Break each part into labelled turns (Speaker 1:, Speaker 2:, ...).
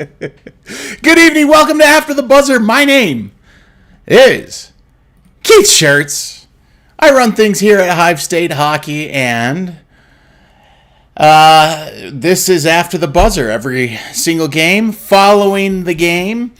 Speaker 1: Good evening. Welcome to After the Buzzer. My name is Keith Schertz. I run things here at Hive State Hockey, and this is After the Buzzer. Every single game, following the game,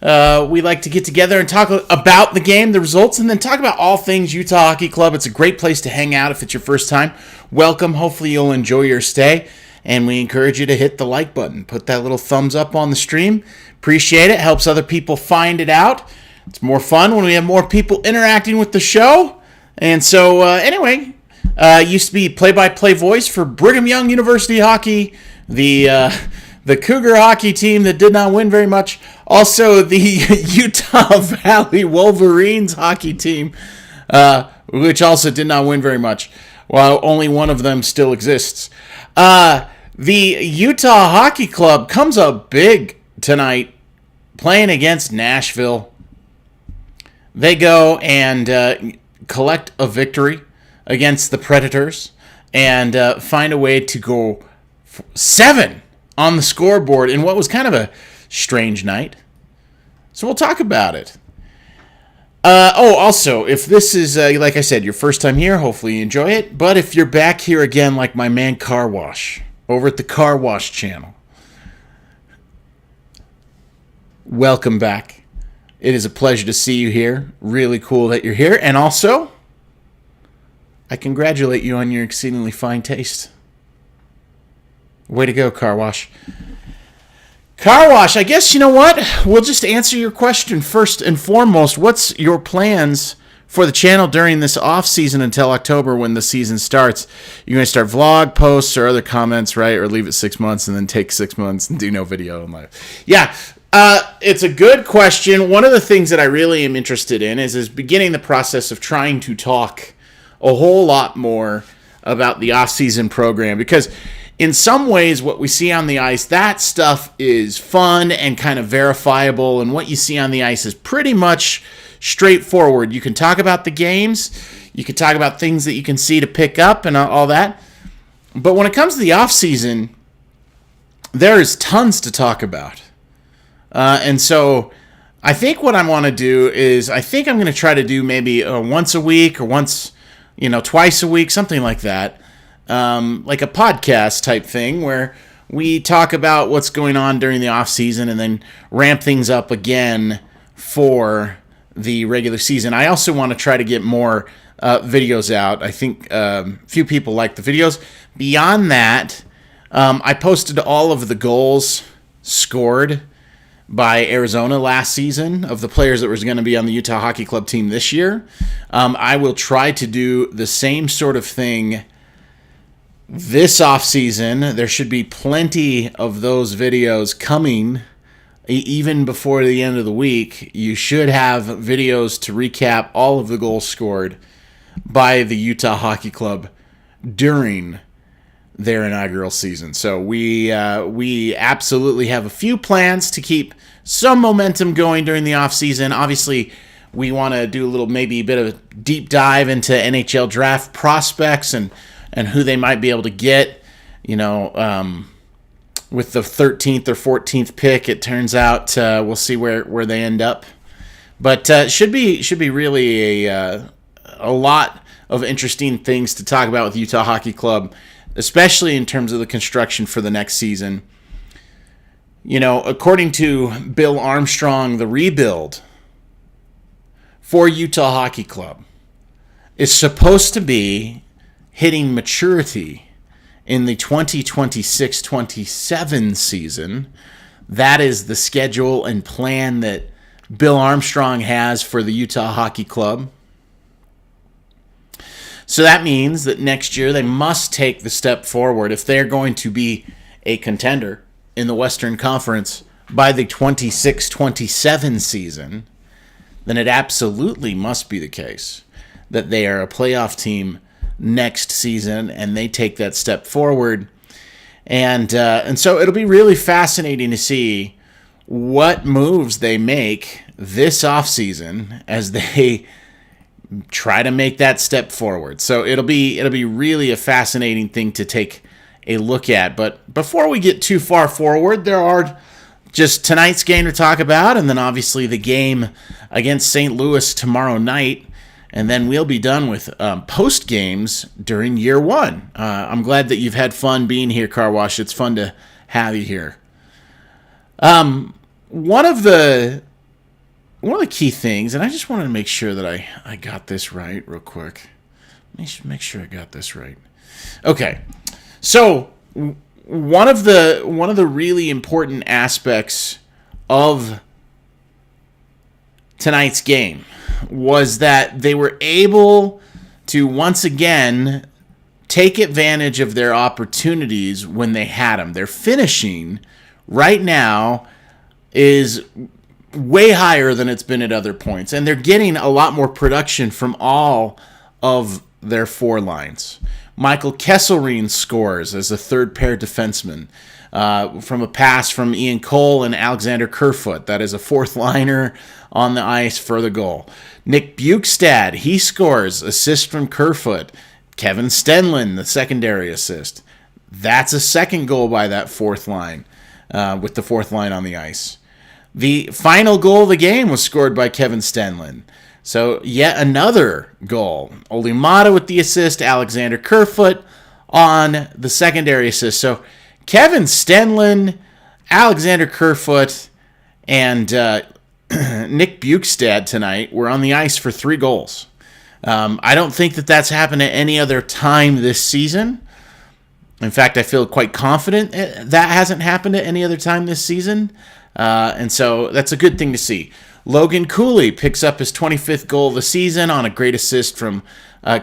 Speaker 1: we like to get together and talk about the game, the results, and then talk about all things Utah Hockey Club. It's a great place to hang out if it's your first time. Welcome. Hopefully you'll enjoy your stay. And we encourage you to hit the like button. Put that little thumbs up on the stream. Appreciate it. Helps other people find it out. It's more fun when we have more people interacting with the show. And so, anyway, used to be play-by-play voice for Brigham Young University Hockey, the Cougar hockey team that did not win very much. Also, the Utah Valley Wolverines hockey team, which also did not win very much, while only one of them still exists. The Utah Hockey Club comes up big tonight, playing against Nashville. They go and collect a victory against the Predators and find a way to go 7 on the scoreboard in what was kind of a strange night. So we'll talk about it. Also, if this is, like I said, your first time here, hopefully you enjoy it. But if you're back here again, like my man Car Wash, over at the Car Wash channel, welcome back. It is a pleasure to see you here. Really cool that you're here. And also, I congratulate you on your exceedingly fine taste. Way to go, Car Wash. Car Wash, I guess, you know what? We'll just answer your question first and foremost. What's your plans for the channel during this off season until October when the season starts? You're going to start vlog posts or other comments, right? Or leave it 6 months and then take 6 months and do no video in life. Yeah, it's a good question. One of the things that I really am interested in is beginning the process of trying to talk a whole lot more about the off-season program, because in some ways, what we see on the ice, that stuff is fun and kind of verifiable, and what you see on the ice is pretty much straightforward. You can talk about the games, you can talk about things that you can see to pick up and all that, but when it comes to the off-season, there is tons to talk about. And so I think what I want to do is I think I'm going to try to do maybe once a week or twice a week, something like that. Like a podcast type thing where we talk about what's going on during the off season and then ramp things up again for the regular season. I also want to try to get more videos out. I think few people like the videos. Beyond that, I posted all of the goals scored by Arizona last season of the players that was going to be on the Utah Hockey Club team this year. I will try to do the same sort of thing this offseason. There should be plenty of those videos coming even before the end of the week. You should have videos to recap all of the goals scored by the Utah Hockey Club during their inaugural season. So we absolutely have a few plans to keep some momentum going during the offseason. Obviously, we want to do maybe a bit of a deep dive into NHL draft prospects and who they might be able to get. With the 13th or 14th pick, it turns out we'll see where they end up. But should be really a lot of interesting things to talk about with Utah Hockey Club, especially in terms of the construction for the next season. According to Bill Armstrong, the rebuild for Utah Hockey Club is supposed to be hitting maturity in the 2026-27 season. That is the schedule and plan that Bill Armstrong has for the Utah Hockey Club. So that means that next year they must take the step forward if they're going to be a contender in the Western Conference by the 26-27 season. Then it absolutely must be the case that they are a playoff team next season and they take that step forward. And so it'll be really fascinating to see what moves they make this offseason as they try to make that step forward. So it'll be really a fascinating thing to take a look at. But before we get too far forward, there are just tonight's game to talk about, and then obviously the game against St. Louis tomorrow night. And then we'll be done with post games during year one. I'm glad that you've had fun being here, Car Wash. It's fun to have you here. One of the key things, and I just wanted to make sure that I got this right real quick. Make sure I got this right. Okay, so one of the really important aspects of tonight's game was that they were able to once again take advantage of their opportunities when they had them. Their finishing right now is way higher than it's been at other points, and they're getting a lot more production from all of their four lines. Michael Kesselring scores as a third pair defenseman from a pass from Ian Cole and Alexander Kerfoot. That is a fourth liner on the ice for the goal. Nick Bukestad, he scores, assist from Kerfoot. Kevin Stenlin, the secondary assist. That's a second goal by that fourth line, with the fourth line on the ice. The final goal of the game was scored by Kevin Stenlin. So yet another goal. Olimata with the assist, Alexander Kerfoot on the secondary assist. So Kevin Stenlin, Alexander Kerfoot, and Nick Bukestad tonight were on the ice for 3 goals. I don't think that that's happened at any other time this season. In fact, I feel quite confident that hasn't happened at any other time this season. And so that's a good thing to see. Logan Cooley picks up his 25th goal of the season on a great assist from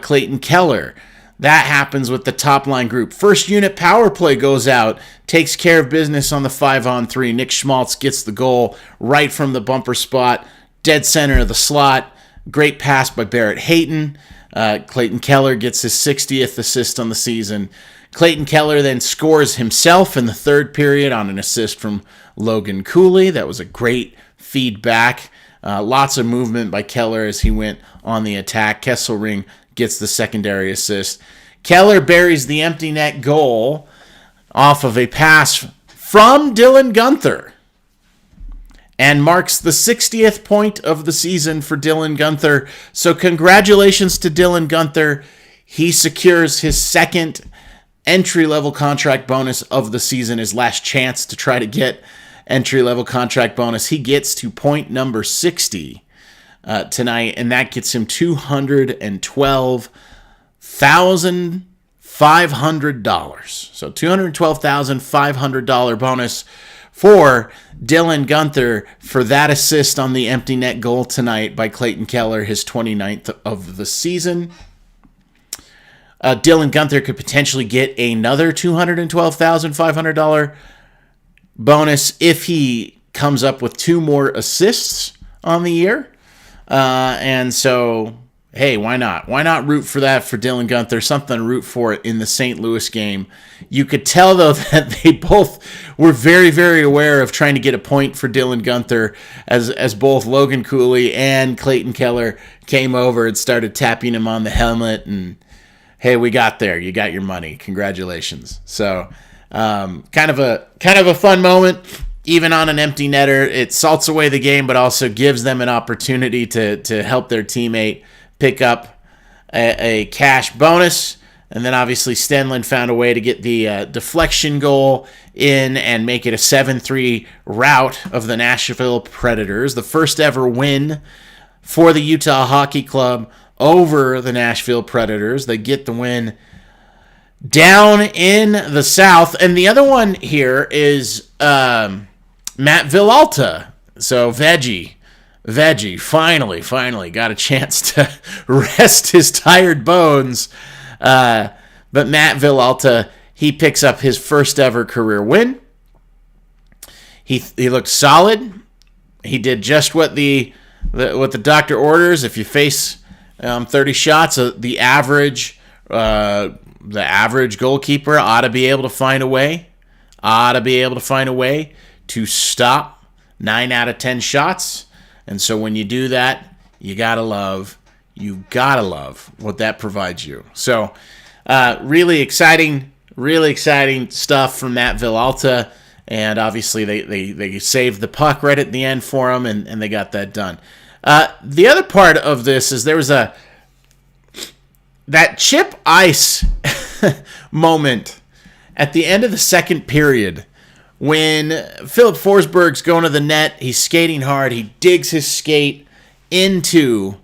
Speaker 1: Clayton Keller. That happens with the top line group. First unit power play goes out, takes care of business on the 5-on-3. Nick Schmaltz gets the goal right from the bumper spot, dead center of the slot. Great pass by Barrett Hayton. Clayton Keller gets his 60th assist on the season. Clayton Keller then scores himself in the third period on an assist from Logan Cooley. That was a great feedback. Lots of movement by Keller as he went on the attack. Kesselring gets the secondary assist. Keller buries the empty net goal off of a pass from Dylan Guenther and marks the 60th point of the season for Dylan Guenther. So congratulations to Dylan Guenther. He secures his second entry-level contract bonus of the season, his last chance to try to get entry-level contract bonus. He gets to point number 60 tonight, and that gets him $212,500. So $212,500 bonus for Dylan Guenther for that assist on the empty net goal tonight by Clayton Keller, his 29th of the season. Dylan Guenther could potentially get another $212,500 bonus if he comes up with 2 more assists on the year. And so, hey, why not? Why not root for that for Dylan Guenther? Something to root for in the St. Louis game. You could tell, though, that they both were very, very aware of trying to get a point for Dylan Guenther as both Logan Cooley and Clayton Keller came over and started tapping him on the helmet and, hey, we got there. You got your money. Congratulations. So, kind of a fun moment, even on an empty netter. It salts away the game, but also gives them an opportunity to help their teammate pick up a cash bonus. And then obviously Stenlin found a way to get the deflection goal in and make it a 7-3 rout of the Nashville Predators, the first ever win for the Utah Hockey Club over the Nashville Predators. They get the win down in the South. And the other one here is Matt Villalta. So Veggie finally got a chance to rest his tired bones. But Matt Villalta, he picks up his first ever career win. He looked solid. He did just what the doctor orders. If you face 30 shots, the average goalkeeper ought to be able to find a way. To stop 9 out of 10 shots. And so when you do that, you gotta love what that provides you. So really exciting stuff from Matt Villalta And obviously they saved the puck right at the end for him, and they got that done. The other part of this is there was that chip ice moment at the end of the second period when Philip Forsberg's going to the net. He's skating hard. He digs his skate into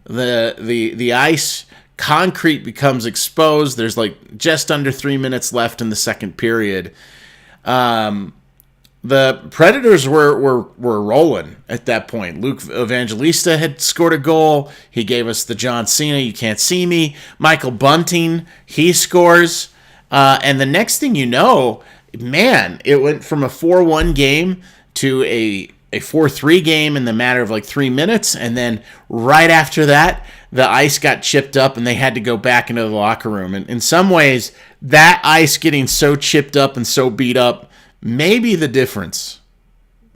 Speaker 1: the ice. Concrete becomes exposed. There's like just under 3 minutes left in the second period. The Predators were rolling at that point. Luke Evangelista had scored a goal. He gave us the John Cena, you can't see me. Michael Bunting, he scores. And the next thing you know, man, it went from a 4-1 game to a 4-3 game in the matter of like 3 minutes. And then right after that, the ice got chipped up and they had to go back into the locker room. And in some ways, that ice getting so chipped up and so beat up may be the difference.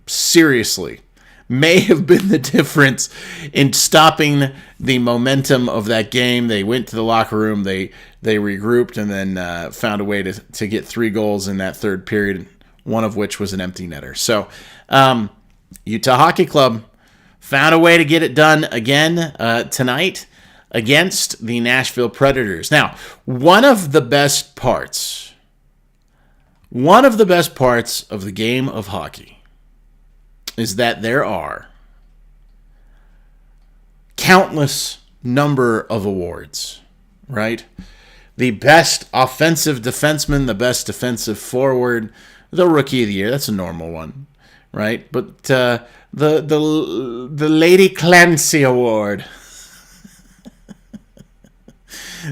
Speaker 1: Seriously. May have been the difference in stopping the momentum of that game. They went to the locker room, they regrouped, and then found a way to get 3 goals in that third period, one of which was an empty netter. So, Utah Hockey Club found a way to get it done again tonight against the Nashville Predators. Now, one of the best parts of the game of hockey is that there are countless number of awards, right? The best offensive defenseman, the best defensive forward, the Rookie of the Year, that's a normal one, right? But the Lady Clancy Award,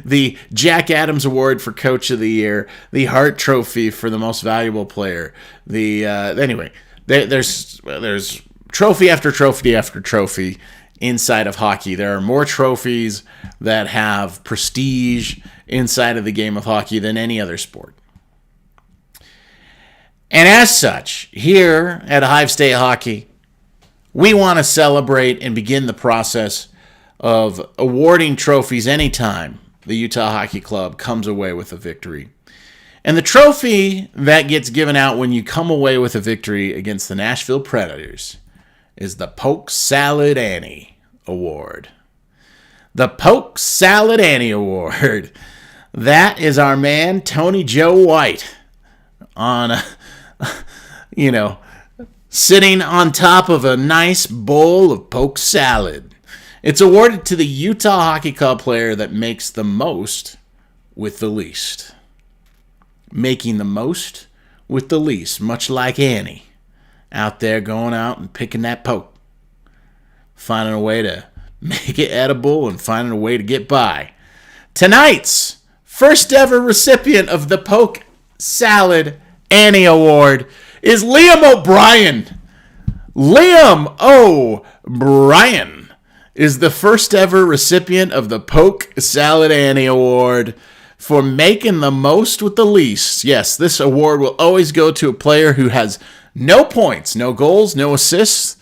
Speaker 1: the Jack Adams Award for Coach of the Year, the Hart Trophy for the Most Valuable Player. Anyway, there's trophy after trophy after trophy inside of hockey. There are more trophies that have prestige inside of the game of hockey than any other sport. And as such, here at Hive State Hockey, we want to celebrate and begin the process of awarding trophies anytime the Utah Hockey Club comes away with a victory. And the trophy that gets given out when you come away with a victory against the Nashville Predators is the Poke Salad Annie Award. The Poke Salad Annie Award. That is our man, Tony Joe White, on sitting on top of a nice bowl of poke salad. It's awarded to the Utah Hockey Club player that makes the most with the least. Making the most with the least, much like Annie, out there going out and picking that poke, finding a way to make it edible and finding a way to get by. Tonight's first ever recipient of the Poke Salad Annie Award is Liam O'Brien. Liam O'Brien is the first ever recipient of the Poke Salad Annie Award for making the most with the least. Yes, this award will always go to a player who has no points, no goals, no assists,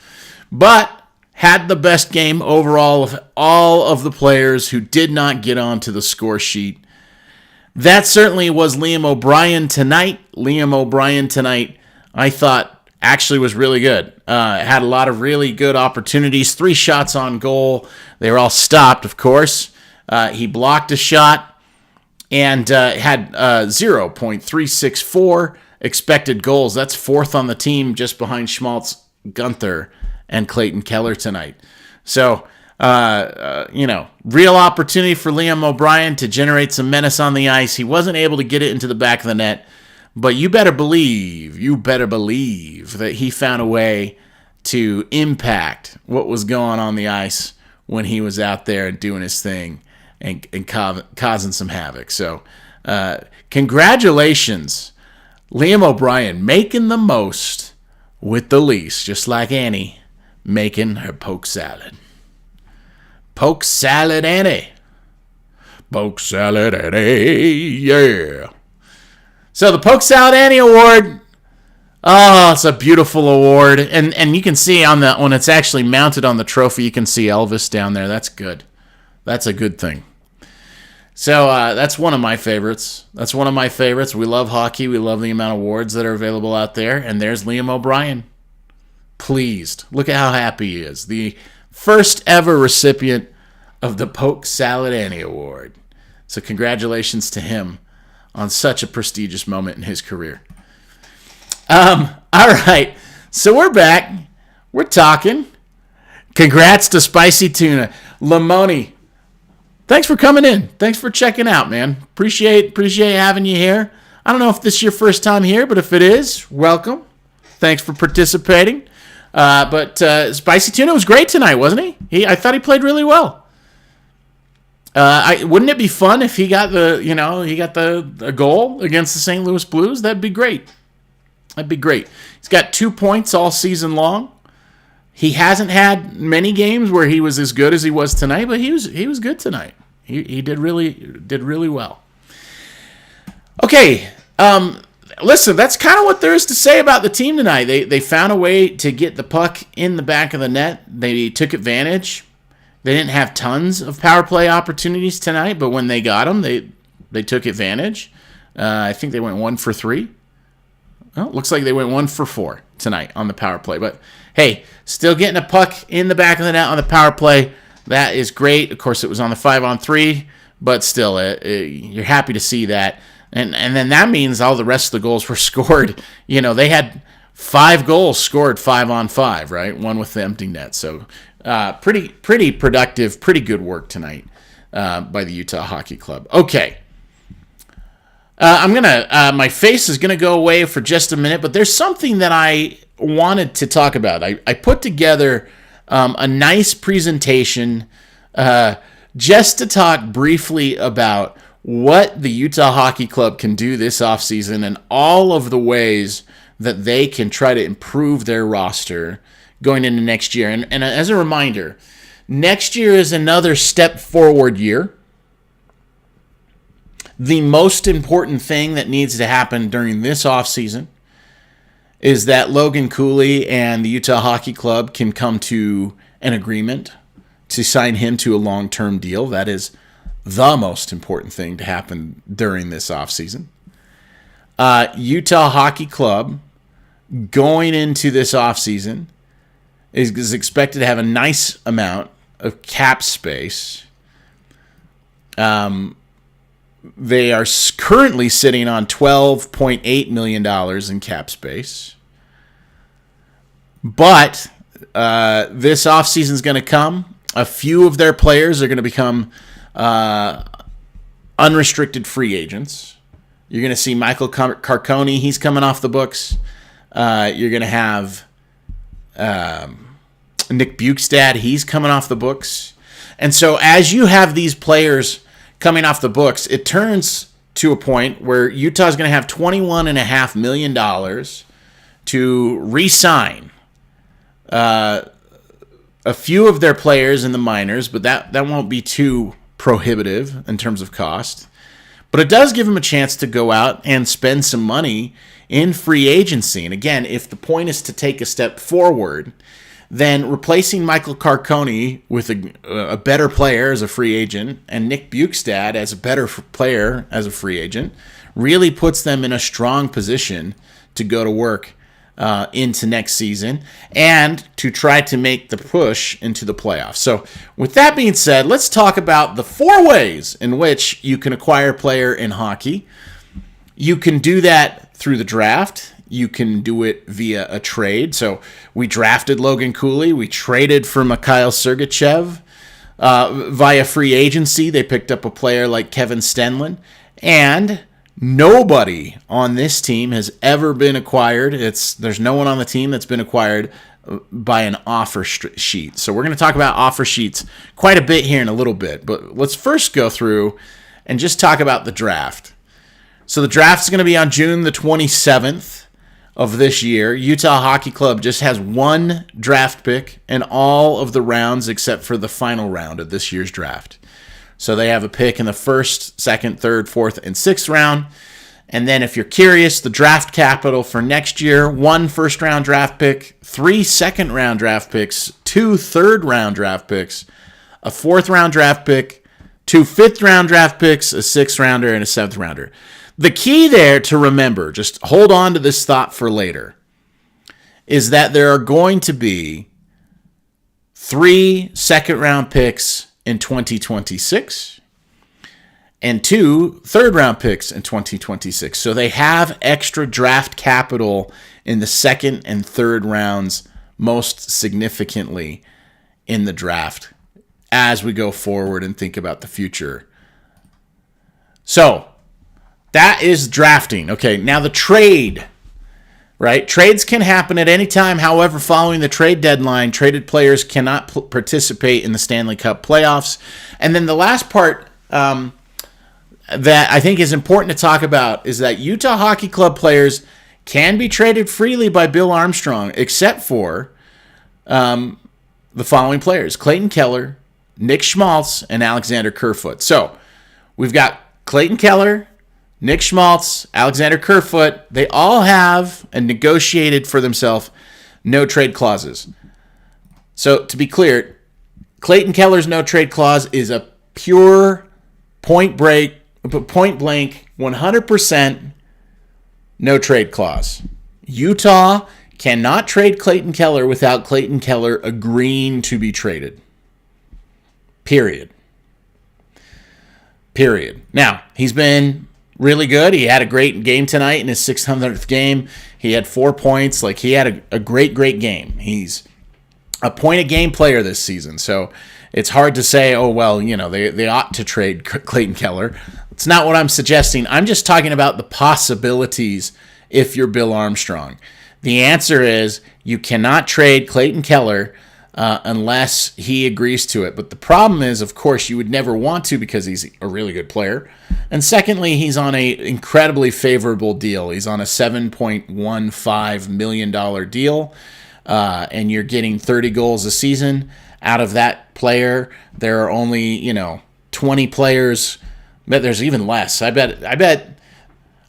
Speaker 1: but had the best game overall of all of the players who did not get onto the score sheet. That certainly was Liam O'Brien tonight. Liam O'Brien tonight, I thought, actually was really good. Had a lot of really good opportunities. 3 shots on goal. They were all stopped, of course. He blocked a shot and had 0.364 expected goals. That's 4th on the team, just behind Schmaltz, Gunther, and Clayton Keller tonight. So, real opportunity for Liam O'Brien to generate some menace on the ice. He wasn't able to get it into the back of the net, but you better believe that he found a way to impact what was going on the ice when he was out there doing his thing and causing some havoc. So, congratulations, Liam O'Brien, making the most with the least, just like Annie making her poke salad. Poke Salad Annie. Poke Salad Annie, yeah. So the Poke Salad Annie Award, it's a beautiful award. And you can see when it's actually mounted on the trophy, you can see Elvis down there. That's good. That's a good thing. So that's one of my favorites. We love hockey. We love the amount of awards that are available out there. And there's Liam O'Brien. Pleased. Look at how happy he is. The first ever recipient of the Poke Salad Annie Award. So congratulations to him on such a prestigious moment in his career. All right. So we're back. We're talking. Congrats to Spicy Tuna. Lamoni, thanks for coming in. Thanks for checking out, man. Appreciate having you here. I don't know if this is your first time here, but if it is, welcome. Thanks for participating. But Spicy Tuna was great tonight, wasn't he? I thought he played really well. Wouldn't it be fun if he got the goal against the St. Louis Blues? That'd be great. He's got 2 points all season long. He hasn't had many games where he was as good as he was tonight, but he was good tonight. He did really well. Okay, listen, that's kind of what there is to say about the team tonight. They found a way to get the puck in the back of the net. They took advantage. They didn't have tons of power play opportunities tonight, but when they got them, they took advantage. I think they went 1 for 3. Well, looks like they went 1 for 4 tonight on the power play. But hey, still getting a puck in the back of the net on the power play. That is great. Of course, it was on the 5-on-3, but still, you're happy to see that. And then that means all the rest of the goals were scored. They had 5 goals scored 5-on-5, right? 1 with the empty net. So pretty productive, pretty good work tonight by the Utah Hockey Club. Okay. My face is gonna go away for just a minute, but there's something that I wanted to talk about. I put together a nice presentation just to talk briefly about what the Utah Hockey Club can do this offseason and all of the ways that they can try to improve their roster going into next year. And as a reminder, next year is another step forward year. The most important thing that needs to happen during this offseason is that Logan Cooley and the Utah Hockey Club can come to an agreement to sign him to a long-term deal. That is the most important thing to happen during this offseason. Utah Hockey Club, going into this offseason, is expected to have a nice amount of cap space. They are currently sitting on $12.8 million in cap space. But this offseason is going to come. A few of their players are going to become unrestricted free agents. You're going to see Michael Carcone. He's coming off the books. You're going to have Nick Bukestad. He's coming off the books. And so as you have these players coming off the books, it turns to a point where Utah's going to have $21.5 million to re-sign a few of their players in the minors, but that won't be too prohibitive in terms of cost. But it does give them a chance to go out and spend some money in free agency. And again, if the point is to take a step forward, then replacing Michael Carcone with a better player as a free agent and Nick Bukestad as a better player as a free agent really puts them in a strong position to go to work into next season and to try to make the push into the playoffs. So with that being said, let's talk about the 4 ways in which you can acquire a player in hockey. You can do that through the draft. You can do it via a trade. So we drafted Logan Cooley. We traded for Mikhail Sergachev. Via free agency, they picked up a player like Kevin Stenlund. And nobody on this team has ever been acquired. There's no one on the team that's been acquired by an offer sheet. So we're going to talk about offer sheets quite a bit here in a little bit. But let's first go through and just talk about the draft. So the draft is going to be on June the 27th. Of this year. Utah Hockey Club just has 1 draft pick in all of the rounds except for the final round of this year's draft. So they have a pick in the 1st, 2nd, 3rd, 4th, and 6th round. And then if you're curious, the draft capital for next year, 1 first-round draft pick, 3 second-round draft picks, 2 third-round draft picks, a 4th-round draft pick, 2 fifth-round draft picks, a 6th-rounder, and a 7th-rounder. The key there to remember, just hold on to this thought for later, is that there are going to be 3 second-round picks in 2026 and 2 third-round picks in 2026. So they have extra draft capital in the second and third rounds, most significantly in the draft, as we go forward and think about the future. So that is drafting. Okay, now the trade, right? Trades can happen at any time. However, following the trade deadline, traded players cannot participate in the Stanley Cup playoffs. And then the last part that I think is important to talk about is that Utah Hockey Club players can be traded freely by Bill Armstrong, except for the following players: Clayton Keller, Nick Schmaltz, and Alexander Kerfoot. So we've got Clayton Keller, Nick Schmaltz, Alexander Kerfoot. They all have and negotiated for themselves no trade clauses. So to be clear, Clayton Keller's no trade clause is a pure point blank 100% no trade clause. Utah cannot trade Clayton Keller without Clayton Keller agreeing to be traded. Period. Now, he's been really good. He had a great game tonight in his 600th game. He had 4 points. Like, he had a great game. He's a point-a-game player this season. So it's hard to say, oh, well, you know, they ought to trade Clayton Keller. It's not what I'm suggesting. I'm just talking about the possibilities if you're Bill Armstrong. The answer is you cannot trade Clayton Keller unless he agrees to it. But the problem is, of course, you would never want to because he's a really good player. And secondly, he's on an incredibly favorable deal. He's on a $7.15 million deal, and you're getting 30 goals a season. Out of that player, there are only, 20 players. But there's even less. I bet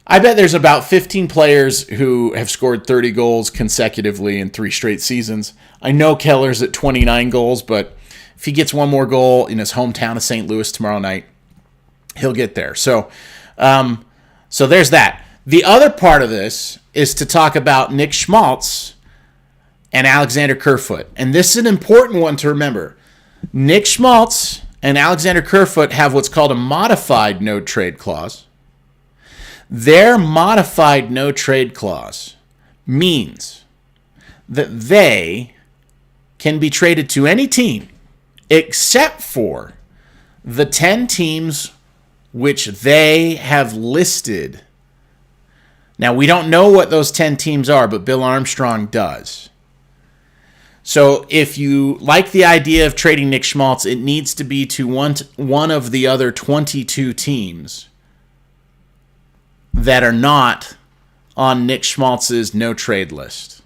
Speaker 1: there's about 15 players who have scored 30 goals consecutively in 3 straight seasons. I know Keller's at 29 goals, but if he gets one more goal in his hometown of St. Louis tomorrow night, he'll get there. So there's that. The other part of this is to talk about Nick Schmaltz and Alexander Kerfoot. And this is an important one to remember. Nick Schmaltz and Alexander Kerfoot have what's called a modified no-trade clause. Their modified no-trade clause means that they can be traded to any team except for the 10 teams which they have listed. Now, we don't know what those 10 teams are, but Bill Armstrong does. So if you like the idea of trading Nick Schmaltz, it needs to be to one of the other 22 teams that are not on Nick Schmaltz's no-trade list.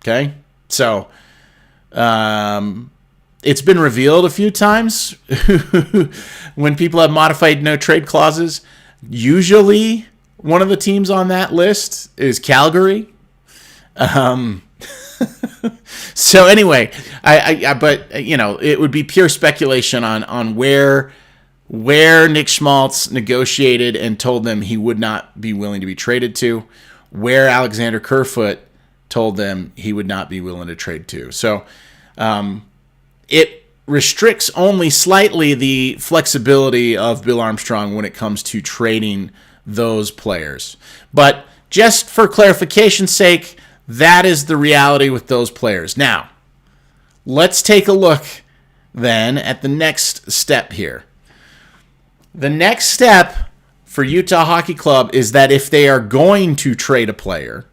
Speaker 1: Okay? So it's been revealed a few times when people have modified no-trade clauses. Usually one of the teams on that list is Calgary. So anyway, but it would be pure speculation on where Nick Schmaltz negotiated and told them he would not be willing to be traded to, where Alexander Kerfoot told them he would not be willing to trade to. So it restricts only slightly the flexibility of Bill Armstrong when it comes to trading those players. But just for clarification's sake, that is the reality with those players. Now, let's take a look then at the next step here. The next step for Utah Hockey Club is that if they are going to trade a player,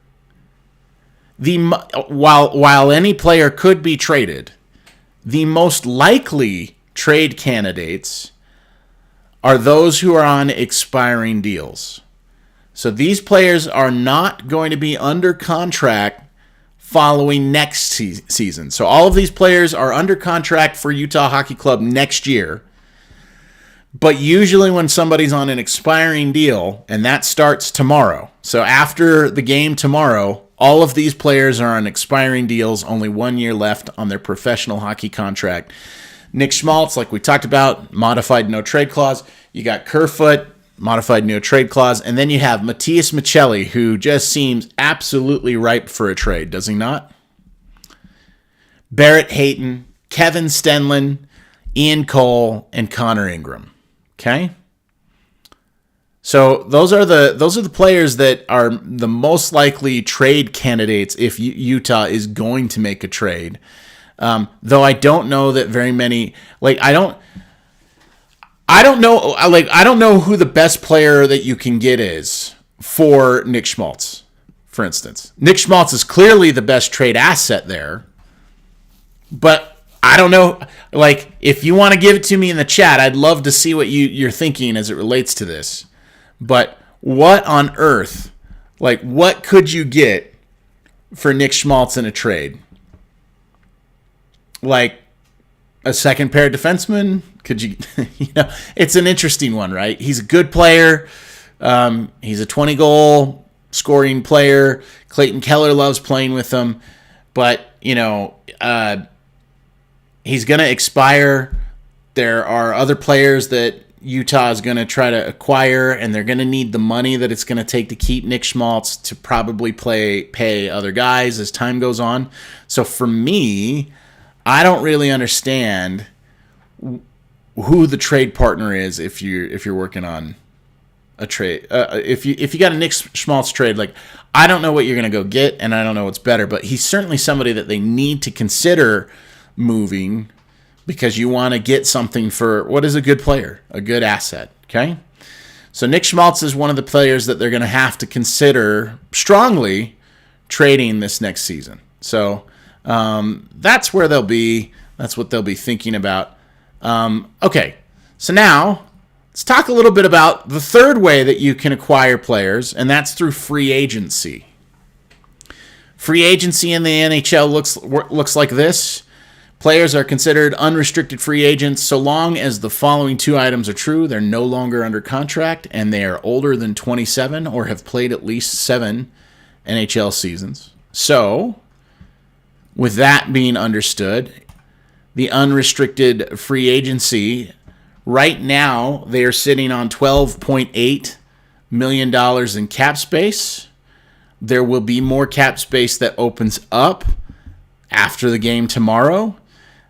Speaker 1: while any player could be traded, the most likely trade candidates are those who are on expiring deals. So these players are not going to be under contract following next season. So all of these players are under contract for Utah Hockey Club next year. But usually when somebody's on an expiring deal, and that starts tomorrow, so after the game tomorrow, all of these players are on expiring deals, only 1 year left on their professional hockey contract. Nick Schmaltz, like we talked about, modified no trade clause. You got Kerfoot, modified no trade clause. And then you have Matias Michelli, who just seems absolutely ripe for a trade, does he not? Barrett Hayton, Kevin Stenlin, Ian Cole, and Connor Ingram. Okay? So those are the players that are the most likely trade candidates if Utah is going to make a trade. Though I don't know that very many. Like I don't know. Like I don't know who the best player that you can get is for Nick Schmaltz. For instance, Nick Schmaltz is clearly the best trade asset there. But I don't know. Like if you want to give it to me in the chat, I'd love to see what you're thinking as it relates to this. But what on earth, like what could you get for Nick Schmaltz in a trade? Like a second pair defenseman? Could you, it's an interesting one, right? He's a good player. He's a 20-goal scoring player. Clayton Keller loves playing with him. But, he's going to expire. There are other players that Utah is going to try to acquire, and they're going to need the money that it's going to take to keep Nick Schmaltz to probably pay other guys as time goes on. So for me, I don't really understand who the trade partner is if you're working on a trade. If you got a Nick Schmaltz trade, like I don't know what you're going to go get, and I don't know what's better, but he's certainly somebody that they need to consider moving. Because you want to get something for what is a good player, a good asset, okay? So Nick Schmaltz is one of the players that they're going to have to consider strongly trading this next season. So that's where they'll be. That's what they'll be thinking about. Okay, so now let's talk a little bit about the third way that you can acquire players, and that's through free agency. Free agency in the NHL looks like this. Players are considered unrestricted free agents so long as the following two items are true. They're no longer under contract and they are older than 27 or have played at least 7 NHL seasons. So, with that being understood, the unrestricted free agency, right now they are sitting on $12.8 million in cap space. There will be more cap space that opens up after the game tomorrow.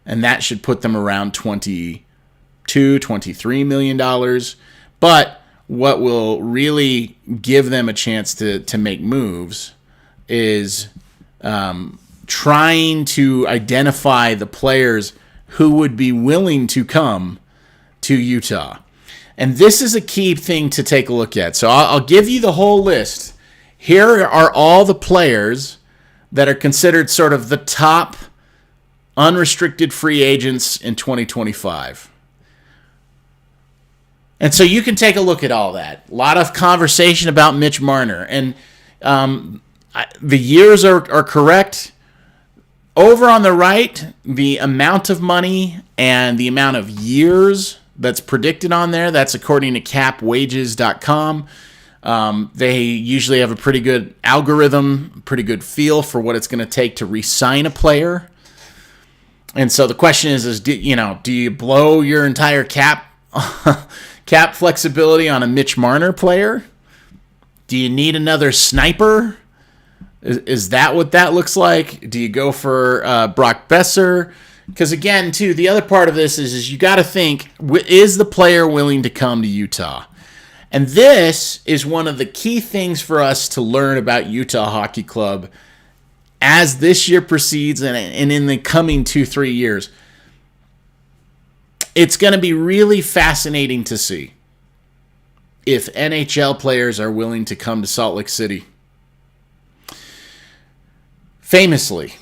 Speaker 1: And that should put them around $22, $23 million. But what will really give them a chance to make moves is trying to identify the players who would be willing to come to Utah. And this is a key thing to take a look at. So I'll give you the whole list. Here are all the players that are considered sort of the top unrestricted free agents in 2025. And so you can take a look at all that. A lot of conversation about Mitch Marner. And the years are correct. Over on the right, the amount of money and the amount of years that's predicted on there, that's according to capwages.com. They usually have a pretty good algorithm, pretty good feel for what it's going to take to re-sign a player. And so the question is do you blow your entire cap flexibility on a Mitch Marner player? Do you need another sniper? Is that what that looks like? Do you go for Brock Besser? Because again, too, the other part of this is you got to think, is the player willing to come to Utah? And this is one of the key things for us to learn about Utah Hockey Club as this year proceeds and in the coming 2-3 years. It's going to be really fascinating to see if NHL players are willing to come to Salt Lake City. Famously,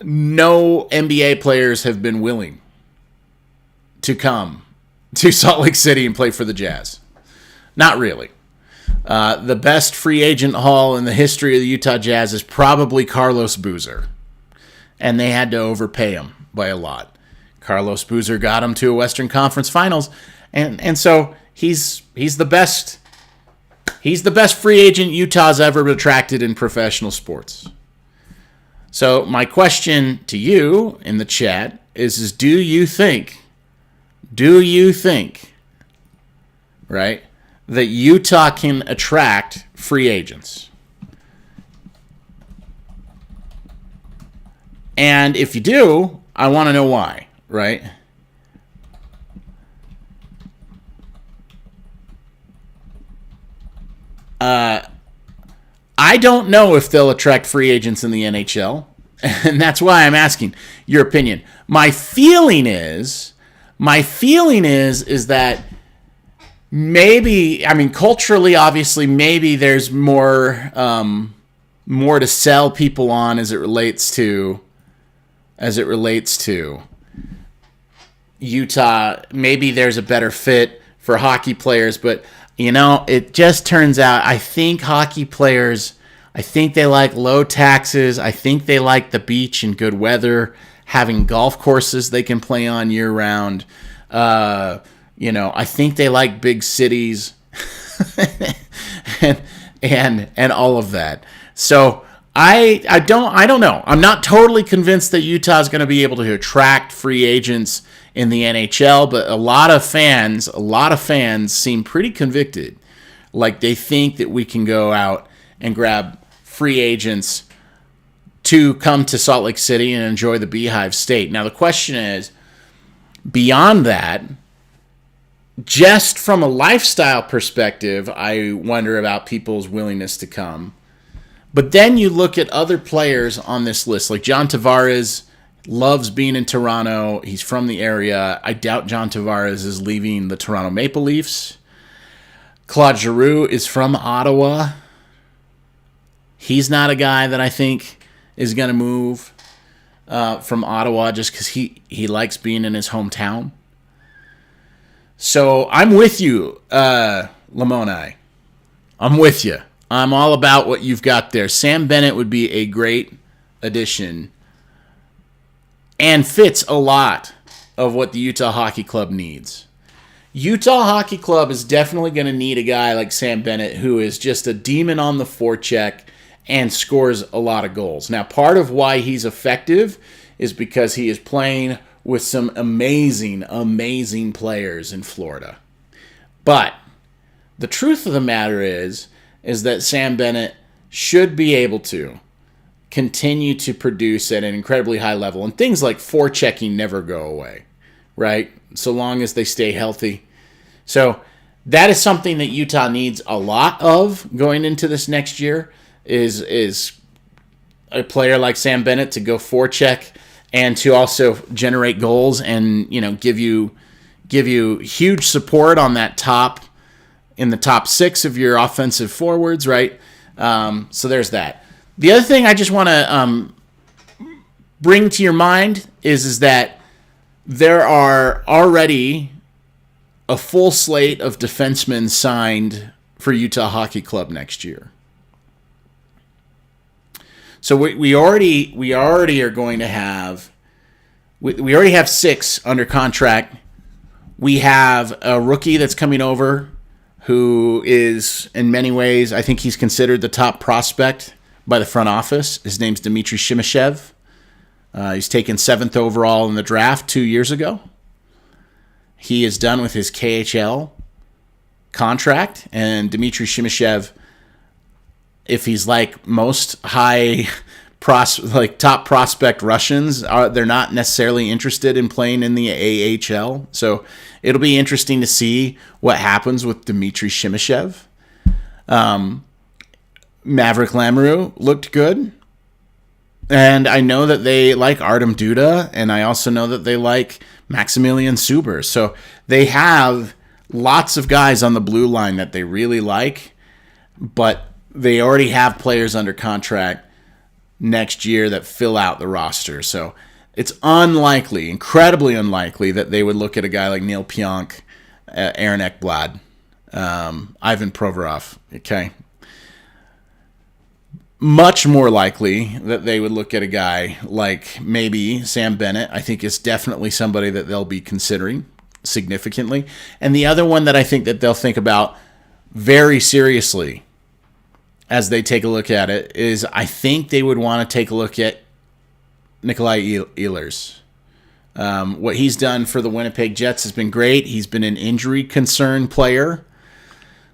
Speaker 1: no NBA players have been willing to come to Salt Lake City and play for the Jazz. Not really. The best free agent haul in the history of the Utah Jazz is probably Carlos Boozer. And they had to overpay him by a lot. Carlos Boozer got him to a Western Conference Finals. And so he's the best. He's the best free agent Utah's ever attracted in professional sports. So my question to you in the chat is do you think, right, that Utah can attract free agents? And if you do, I want to know why, right? I don't know if they'll attract free agents in the NHL, and that's why I'm asking your opinion. My feeling is that maybe, I mean, culturally, obviously, maybe there's more to sell people on as it relates to Utah. Maybe there's a better fit for hockey players, but it just turns out I think hockey players, I think they like low taxes. I think they like the beach and good weather, having golf courses they can play on year round. I think they like big cities and all of that. So I don't know. I'm not totally convinced that Utah is going to be able to attract free agents in the NHL, but a lot of fans seem pretty convicted. Like they think that we can go out and grab free agents to come to Salt Lake City and enjoy the Beehive State. Now the question is, beyond that, just from a lifestyle perspective, I wonder about people's willingness to come. But then you look at other players on this list, like John Tavares loves being in Toronto. He's from the area. I doubt John Tavares is leaving the Toronto Maple Leafs. Claude Giroux is from Ottawa. He's not a guy that I think is going to move from Ottawa just because he likes being in his hometown. So I'm with you, Lamoni. I'm with you. I'm all about what you've got there. Sam Bennett would be a great addition and fits a lot of what the Utah Hockey Club needs. Utah Hockey Club is definitely going to need a guy like Sam Bennett who is just a demon on the forecheck and scores a lot of goals. Now, part of why he's effective is because he is playing with some amazing, amazing players in Florida. But the truth of the matter is that Sam Bennett should be able to continue to produce at an incredibly high level. And things like forechecking never go away, right? So long as they stay healthy. So that is something that Utah needs a lot of going into this next year, is a player like Sam Bennett to go forecheck and to also generate goals and, give you huge support on that in the top six of your offensive forwards, right? So there's that. The other thing I just want to bring to your mind is that there are already a full slate of defensemen signed for Utah Hockey Club next year. So we already are going to have we already have 6 under contract. We have a rookie that's coming over who is, in many ways, I think he's considered the top prospect by the front office. His name's Dmitry Shimashev. He's taken 7th overall in the draft 2 years ago. He is done with his KHL contract, and Dmitry Shimashev, if he's like most top prospect Russians, they're not necessarily interested in playing in the AHL. So it'll be interesting to see what happens with Dmitry Shimashev. Maverick Lamoureux looked good. And I know that they like Artem Duda, and I also know that they like Maximilian Suber. So they have lots of guys on the blue line that they really like, but they already have players under contract next year that fill out the roster. So it's unlikely, incredibly unlikely, that they would look at a guy like Neil Pionk, Aaron Ekblad, Ivan Provorov, okay? Much more likely that they would look at a guy like maybe Sam Bennett. I think is definitely somebody that they'll be considering significantly. And the other one that I think that they'll think about very seriously as they take a look at it is I think they would want to take a look at Nikolai Ehlers. What he's done for the Winnipeg Jets has been great. He's been an injury concern player.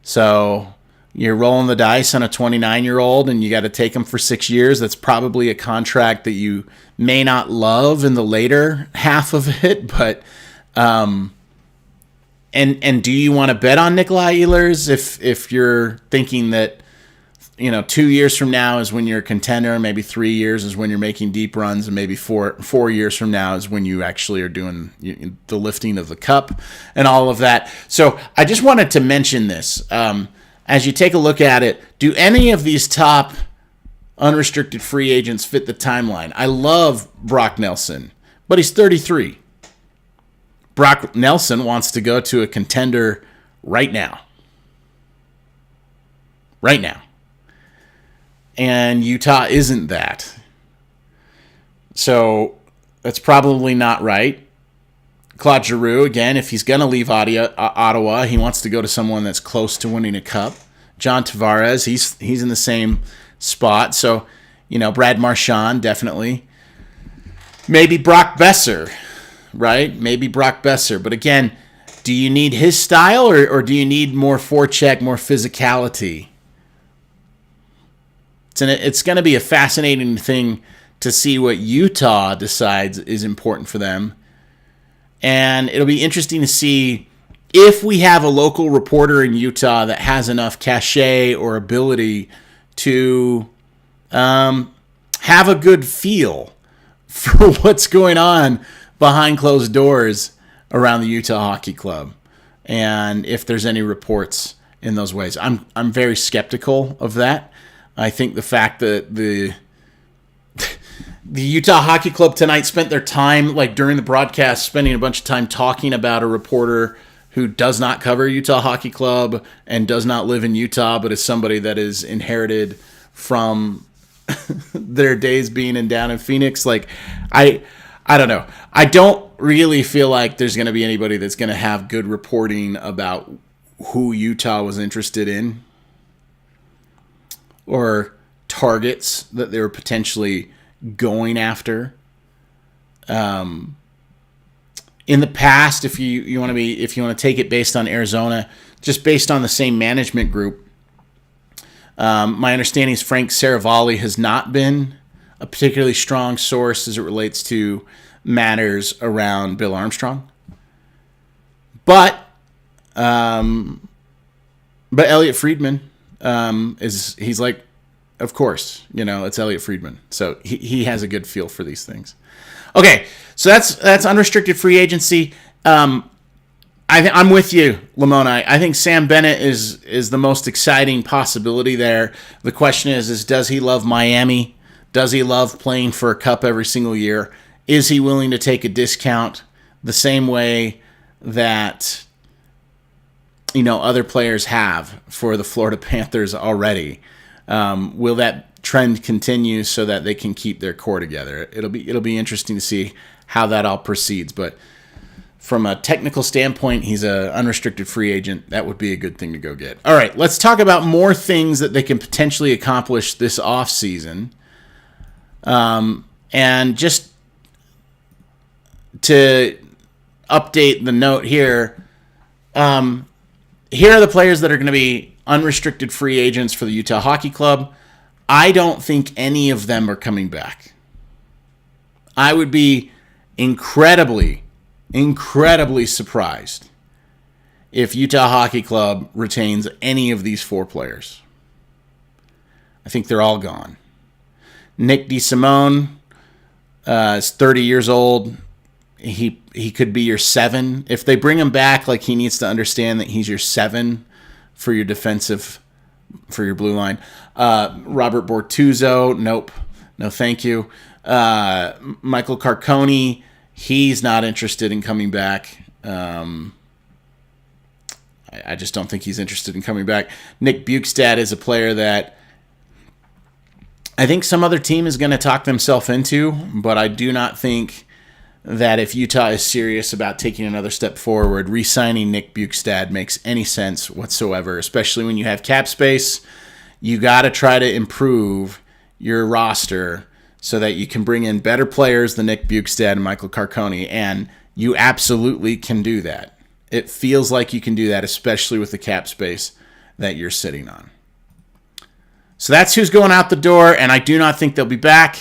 Speaker 1: So you're rolling the dice on a 29-year-old and you got to take him for 6 years. That's probably a contract that you may not love in the later half of it. But and do you want to bet on Nikolai Ehlers if you're thinking that 2 years from now is when you're a contender, maybe 3 years is when you're making deep runs, and maybe four years from now is when you actually are doing the lifting of the cup and all of that. So I just wanted to mention this. As you take a look at it, do any of these top unrestricted free agents fit the timeline? I love Brock Nelson, but he's 33. Brock Nelson wants to go to a contender right now. Right now. And Utah isn't that. So that's probably not right. Claude Giroux, again, if he's going to leave Ottawa, he wants to go to someone that's close to winning a cup. John Tavares, he's in the same spot. So, Brad Marchand, definitely. Maybe Brock Besser, right? Maybe Brock Besser. But again, do you need his style or do you need more forecheck, more physicality? It's going to be a fascinating thing to see what Utah decides is important for them. And it'll be interesting to see if we have a local reporter in Utah that has enough cachet or ability to have a good feel for what's going on behind closed doors around the Utah Hockey Club. And if there's any reports in those ways. I'm very skeptical of that. I think the fact that the Utah Hockey Club tonight spent their time, like during the broadcast, spending a bunch of time talking about a reporter who does not cover Utah Hockey Club and does not live in Utah, but is somebody that is inherited from their days being down in Phoenix. Like, I don't know. I don't really feel like there's going to be anybody that's going to have good reporting about who Utah was interested in, or targets that they were potentially going after. In the past, if you want to take it based on Arizona, just based on the same management group, my understanding is Frank Saravalli has not been a particularly strong source as it relates to matters around Bill Armstrong. But Elliot Friedman, he's like, of course, it's Elliot Friedman. So he has a good feel for these things. Okay, so that's unrestricted free agency. I'm with you, Lamona. I think Sam Bennett is the most exciting possibility there. The question is does he love Miami? Does he love playing for a cup every single year? Is he willing to take a discount the same way that other players have for the Florida Panthers already? Will that trend continue so that they can keep their core together? It'll be interesting to see how that all proceeds. But from a technical standpoint, he's an unrestricted free agent. That would be a good thing to go get. All right, let's talk about more things that they can potentially accomplish this offseason. And just to update the note here, here are the players that are going to be unrestricted free agents for the Utah Hockey Club. I don't think any of them are coming back. I would be incredibly surprised if Utah Hockey Club retains any of these four players. I think they're all gone. Nick DeSimone is 30 years old. He could be your 7. If they bring him back, like, he needs to understand that he's your 7 for your defensive, for your blue line. Robert Bortuzzo, nope. No, thank you. Michael Carcone, he's not interested in coming back. I just don't think he's interested in coming back. Nick Bukestad is a player that I think some other team is going to talk themselves into, but I do not think that if Utah is serious about taking another step forward, re-signing Nick Bukestad makes any sense whatsoever, especially when you have cap space. You got to try to improve your roster so that you can bring in better players than Nick Bukestad and Michael Carcone, and you absolutely can do that. It feels like you can do that, especially with the cap space that you're sitting on. So that's who's going out the door, and I do not think they'll be back.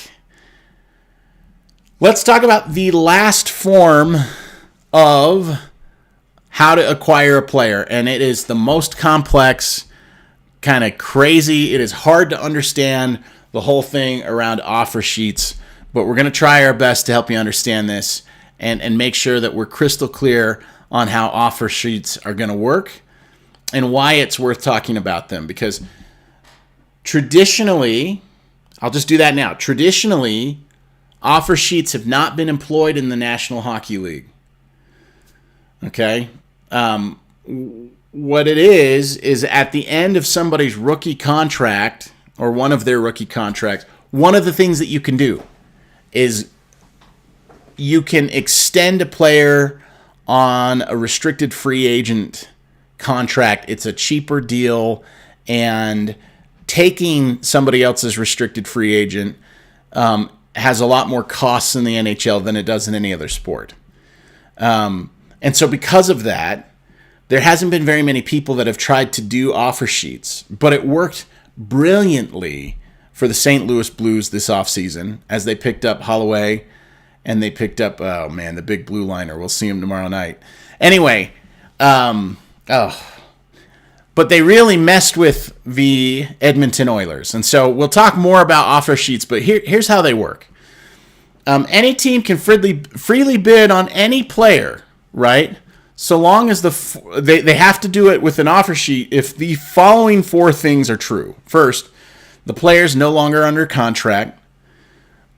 Speaker 1: Let's talk about the last form of how to acquire a player, and it is the most complex, kind of crazy. It is hard to understand the whole thing around offer sheets, but we're going to try our best to help you understand this and make sure that we're crystal clear on how offer sheets are going to work and why it's worth talking about them. Because traditionally, I'll just do that now. Traditionally, offer sheets have not been employed in the National Hockey League. Okay? What it is at the end of somebody's rookie contract or one of their rookie contracts, one of the things that you can do is you can extend a player on a restricted free agent contract. It's a cheaper deal, and taking somebody else's restricted free agent has a lot more costs in the NHL than it does in any other sport. And so because of that, there hasn't been very many people that have tried to do offer sheets, but it worked brilliantly for the St. Louis Blues this offseason as they picked up Holloway and they picked up, the big blue liner. We'll see him tomorrow night. Anyway, but they really messed with the Edmonton Oilers. And so we'll talk more about offer sheets, but here's how they work. Any team can freely bid on any player, right? So long as they have to do it with an offer sheet if the following four things are true. First, the player's no longer under contract,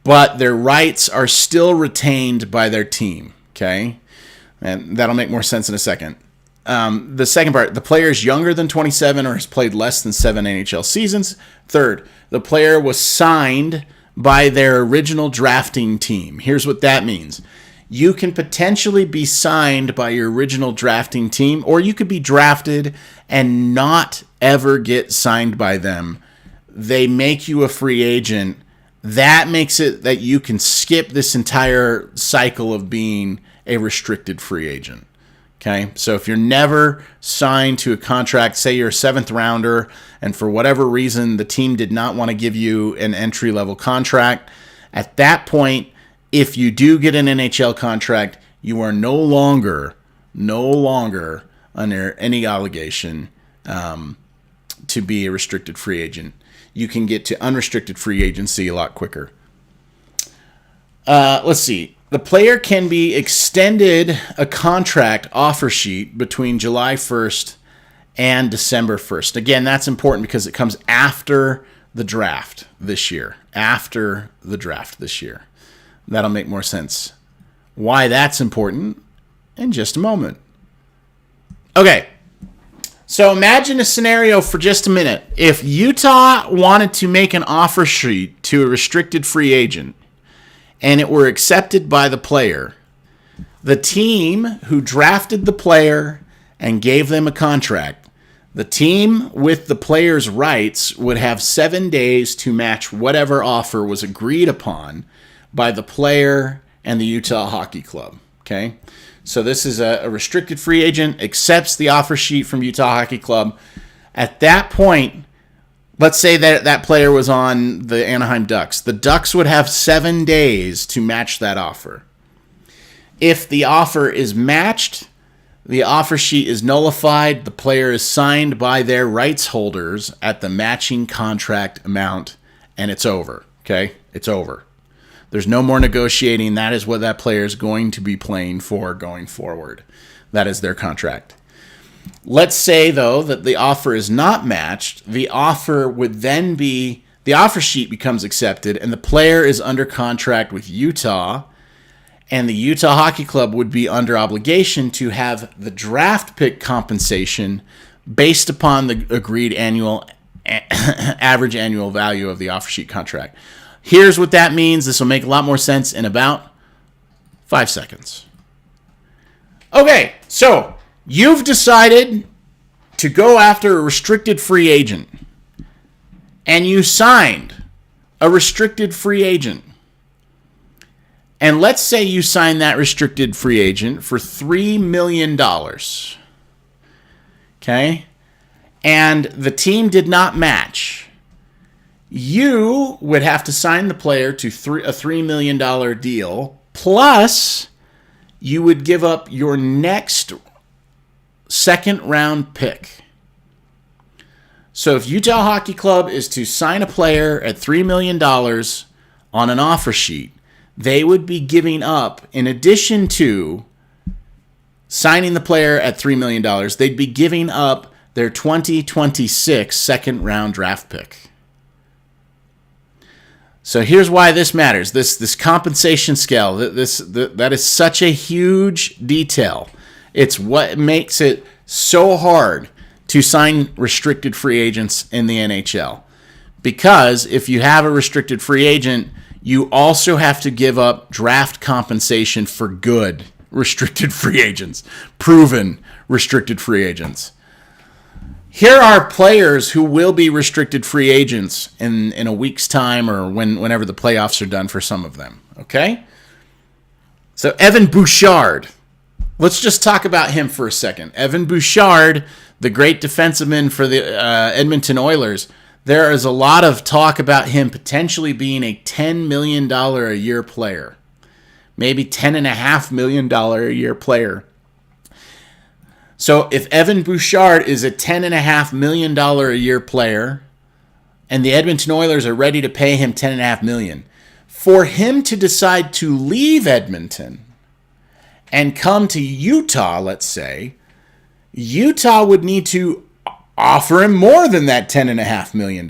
Speaker 1: but their rights are still retained by their team, okay? And that'll make more sense in a second. The second part, the player is younger than 27 or has played less than 7 NHL seasons. Third, the player was signed by their original drafting team. Here's what that means. You can potentially be signed by your original drafting team, or you could be drafted and not ever get signed by them. They make you a free agent. That makes it that you can skip this entire cycle of being a restricted free agent. Okay, so if you're never signed to a contract, say you're a 7th rounder, and for whatever reason the team did not want to give you an entry-level contract, at that point, if you do get an NHL contract, you are no longer under any obligation to be a restricted free agent. You can get to unrestricted free agency a lot quicker. Let's see. The player can be extended a contract offer sheet between July 1st and December 1st. Again, that's important because it comes after the draft this year. That'll make more sense. Why that's important in just a moment. Okay, so imagine a scenario for just a minute. If Utah wanted to make an offer sheet to a restricted free agent and it were accepted by the player, the team who drafted the player and gave them a contract, the team with the player's rights would have 7 days to match whatever offer was agreed upon by the player and the Utah Hockey Club. Okay? So this is a restricted free agent, accepts the offer sheet from Utah Hockey Club. At that point, let's say that player was on the Anaheim Ducks. The Ducks would have 7 days to match that offer. If the offer is matched, the offer sheet is nullified. The player is signed by their rights holders at the matching contract amount, and it's over. Okay? It's over. There's no more negotiating. That is what that player is going to be playing for going forward. That is their contract. Let's say, though, that the offer is not matched. The offer sheet becomes accepted, and the player is under contract with Utah, and the Utah Hockey Club would be under obligation to have the draft pick compensation based upon the agreed average annual value of the offer sheet contract. Here's what that means. This will make a lot more sense in about 5 seconds. Okay, so you've decided to go after a restricted free agent, and you signed a restricted free agent. And let's say you sign that restricted free agent for $3 million. Okay? And the team did not match. You would have to sign the player to a $3 million deal, plus you would give up your next second round pick. So if Utah Hockey Club is to sign a player at $3 million on an offer sheet, they would be giving up, in addition to signing the player at $3 million, they'd be giving up their 2026 second round draft pick. So here's why this matters. This compensation scale, that is such a huge detail. It's what makes it so hard to sign restricted free agents in the NHL. Because if you have a restricted free agent, you also have to give up draft compensation for good restricted free agents, proven restricted free agents. Here are players who will be restricted free agents in a week's time or whenever the playoffs are done for some of them. Okay? So Evan Bouchard. Let's just talk about him for a second. Evan Bouchard, the great defenseman for the Edmonton Oilers. There is a lot of talk about him potentially being a $10 million a year player. Maybe $10.5 million a year player. So if Evan Bouchard is a $10.5 million a year player, and the Edmonton Oilers are ready to pay him $10.5 million, for him to decide to leave Edmonton and come to Utah, let's say, Utah would need to offer him more than that $10.5 million.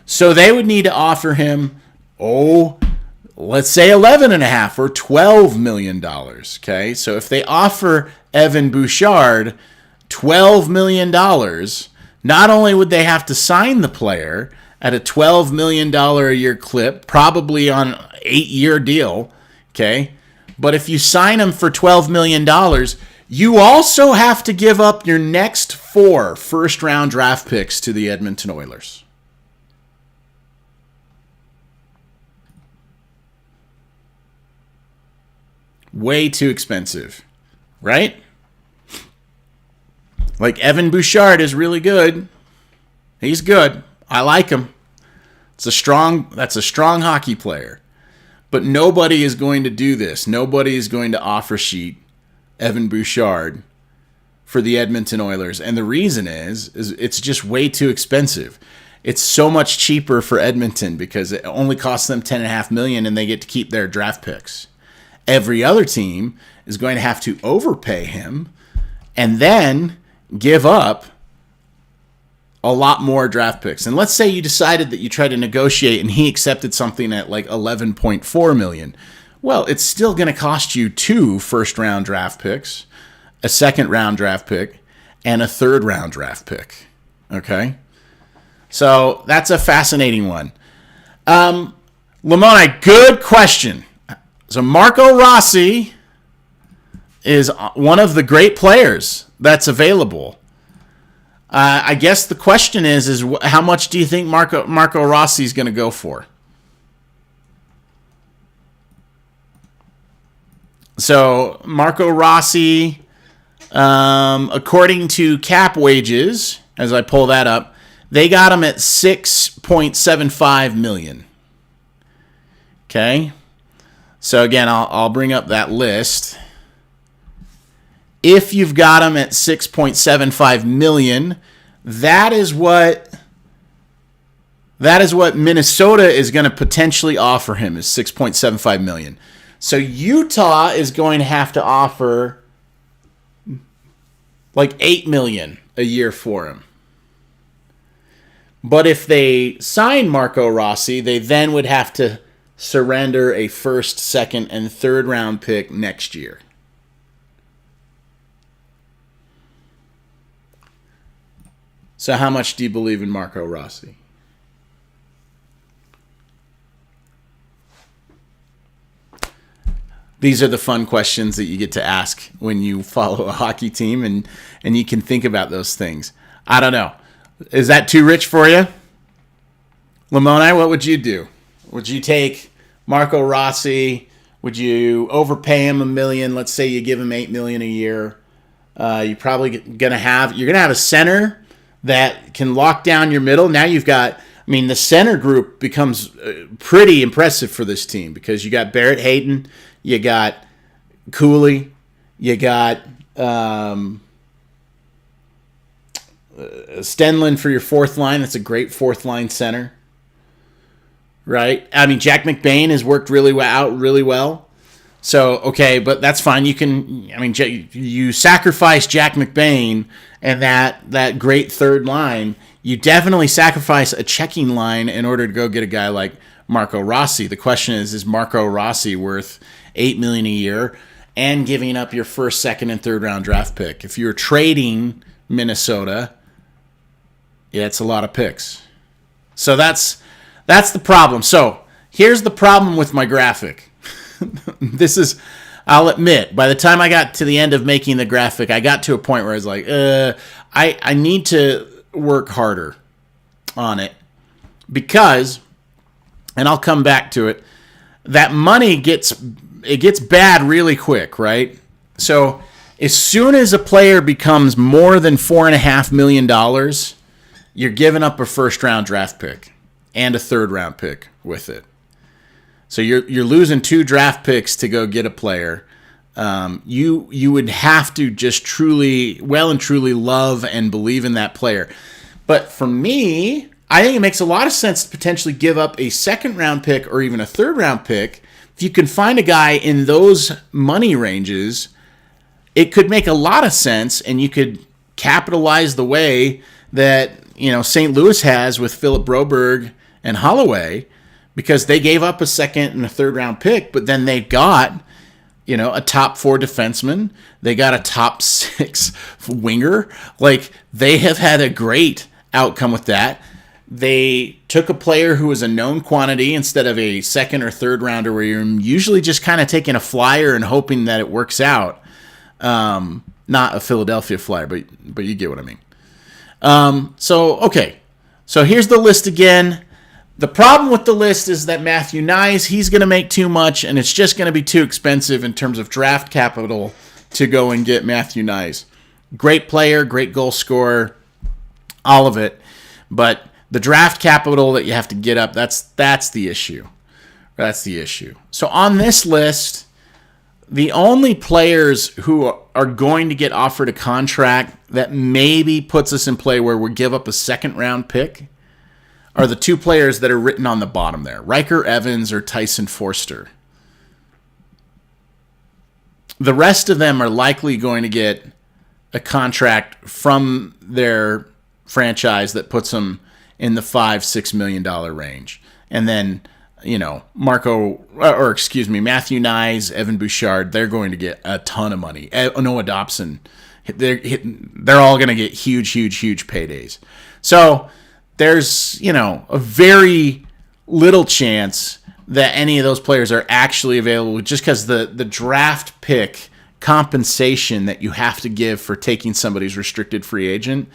Speaker 1: So they would need to offer him, let's say $11.5 or $12 million. Okay, so if they offer Evan Bouchard $12 million, not only would they have to sign the player at a $12 million a year clip, probably on an 8-year deal, okay, but if you sign him for $12 million, you also have to give up your next 4 first-round draft picks to the Edmonton Oilers. Way too expensive, right? Like Evan Bouchard is really good. He's good. I like him. That's a strong hockey player. But nobody is going to do this. Nobody is going to offer sheet Evan Bouchard for the Edmonton Oilers. And the reason is it's just way too expensive. It's so much cheaper for Edmonton because it only costs them $10.5 million and they get to keep their draft picks. Every other team is going to have to overpay him and then give up a lot more draft picks. And let's say you decided that you tried to negotiate and he accepted something at like $11.4 million. Well, it's still going to cost you 2 first-round draft picks, a second-round draft pick, and a third-round draft pick. Okay? So that's a fascinating one. Lamoni, good question. So Marco Rossi is one of the great players that's available. I guess the question is how much do you think Marco Rossi is going to go for? So Marco Rossi, according to Cap Wages, as I pull that up, they got him at $6.75 million. Okay. So again, I'll bring up that list. If you've got him at $6.75 million, that is what Minnesota is going to potentially offer him, is $6.75 million. So Utah is going to have to offer like $8 million a year for him. But if they sign Marco Rossi, they then would have to surrender a first, second, and third round pick next year. So how much do you believe in Marco Rossi? These are the fun questions that you get to ask when you follow a hockey team, and you can think about those things. I don't know. Is that too rich for you? Lamoni, what would you do? Would you take Marco Rossi Would you overpay him $1 million? Let's say you give him $8 million a year. You're probably gonna have a center that can lock down your middle. Now you've got, the center group becomes pretty impressive for this team because you got Barrett Hayton, you got Cooley, you got Stenlund for your fourth line. That's a great fourth line center, right? Jack McBain has worked really well. So, okay, but that's fine. You sacrifice Jack McBain and that great third line. You definitely sacrifice a checking line in order to go get a guy like Marco Rossi. The question is Marco Rossi worth $8 million a year and giving up your first, second, and third round draft pick? If you're trading Minnesota, yeah, it's a lot of picks. So that's the problem. So here's the problem with my graphic. I'll admit, by the time I got to the end of making the graphic, I got to a point where I was like, I need to work harder on it because, and I'll come back to it, that money gets bad really quick, right? So as soon as a player becomes more than $4.5 million, you're giving up a first round draft pick and a third round pick with it. So you're losing 2 draft picks to go get a player. You would have to just truly love and believe in that player. But for me, I think it makes a lot of sense to potentially give up a second round pick or even a third round pick. If you can find a guy in those money ranges, it could make a lot of sense, and you could capitalize the way that St. Louis has with Philip Broberg and Holloway, because they gave up a second and a third round pick, but then they got, a top 4 defenseman. They got a top 6 winger. Like, they have had a great outcome with that. They took a player who was a known quantity instead of a second or third rounder where you're usually just kind of taking a flyer and hoping that it works out. Not a Philadelphia flyer, but you get what I mean. So here's the list again. The problem with the list is that Matthew Knies, he's going to make too much, and it's just going to be too expensive in terms of draft capital to go and get Matthew Knies. Great player, great goal scorer, all of it. But the draft capital that you have to get up, that's the issue. That's the issue. So on this list, the only players who are going to get offered a contract that maybe puts us in play where we give up a second round pick are the 2 players that are written on the bottom there, Riker Evans or Tyson Forster. The rest of them are likely going to get a contract from their franchise that puts them in the $5-6 million range. And then, Matthew Knies, Evan Bouchard, they're going to get a ton of money. Noah Dobson, they're all going to get huge paydays. So there's, a very little chance that any of those players are actually available just because the draft pick compensation that you have to give for taking somebody's restricted free agent,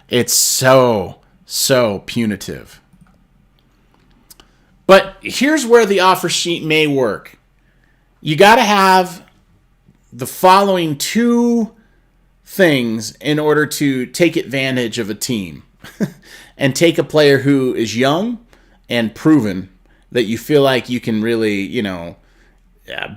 Speaker 1: it's so punitive. But here's where the offer sheet may work. You got to have the following 2 things in order to take advantage of a team and take a player who is young and proven that you feel like you can really,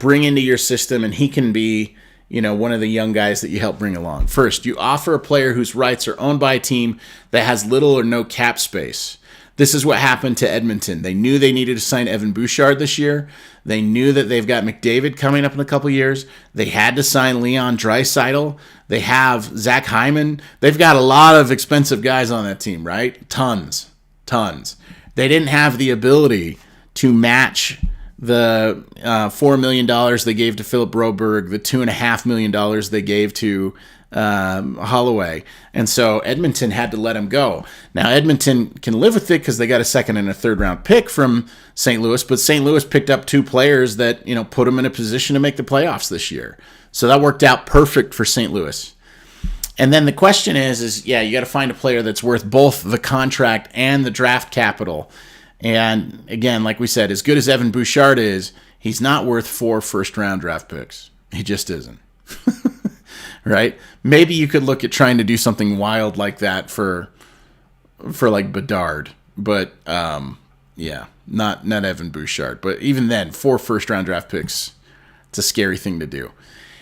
Speaker 1: bring into your system, and he can be, one of the young guys that you help bring along. First, you offer a player whose rights are owned by a team that has little or no cap space. This is what happened to Edmonton. They knew they needed to sign Evan Bouchard this year. They knew that they've got McDavid coming up in a couple years. They had to sign Leon Draisaitl. They have Zach Hyman. They've got a lot of expensive guys on that team, right? Tons. They didn't have the ability to match the $4 million they gave to Philip Broberg, the $2.5 million they gave to Holloway. And so Edmonton had to let him go. Now, Edmonton can live with it because they got a second and a third round pick from St. Louis, but St. Louis picked up 2 players that, put them in a position to make the playoffs this year. So that worked out perfect for St. Louis. And then the question is you got to find a player that's worth both the contract and the draft capital. And again, like we said, as good as Evan Bouchard is, he's not worth 4 first-round draft picks. He just isn't. Right? Maybe you could look at trying to do something wild like that for like Bedard. But, yeah, not Evan Bouchard. But even then, 4 first-round draft picks, it's a scary thing to do.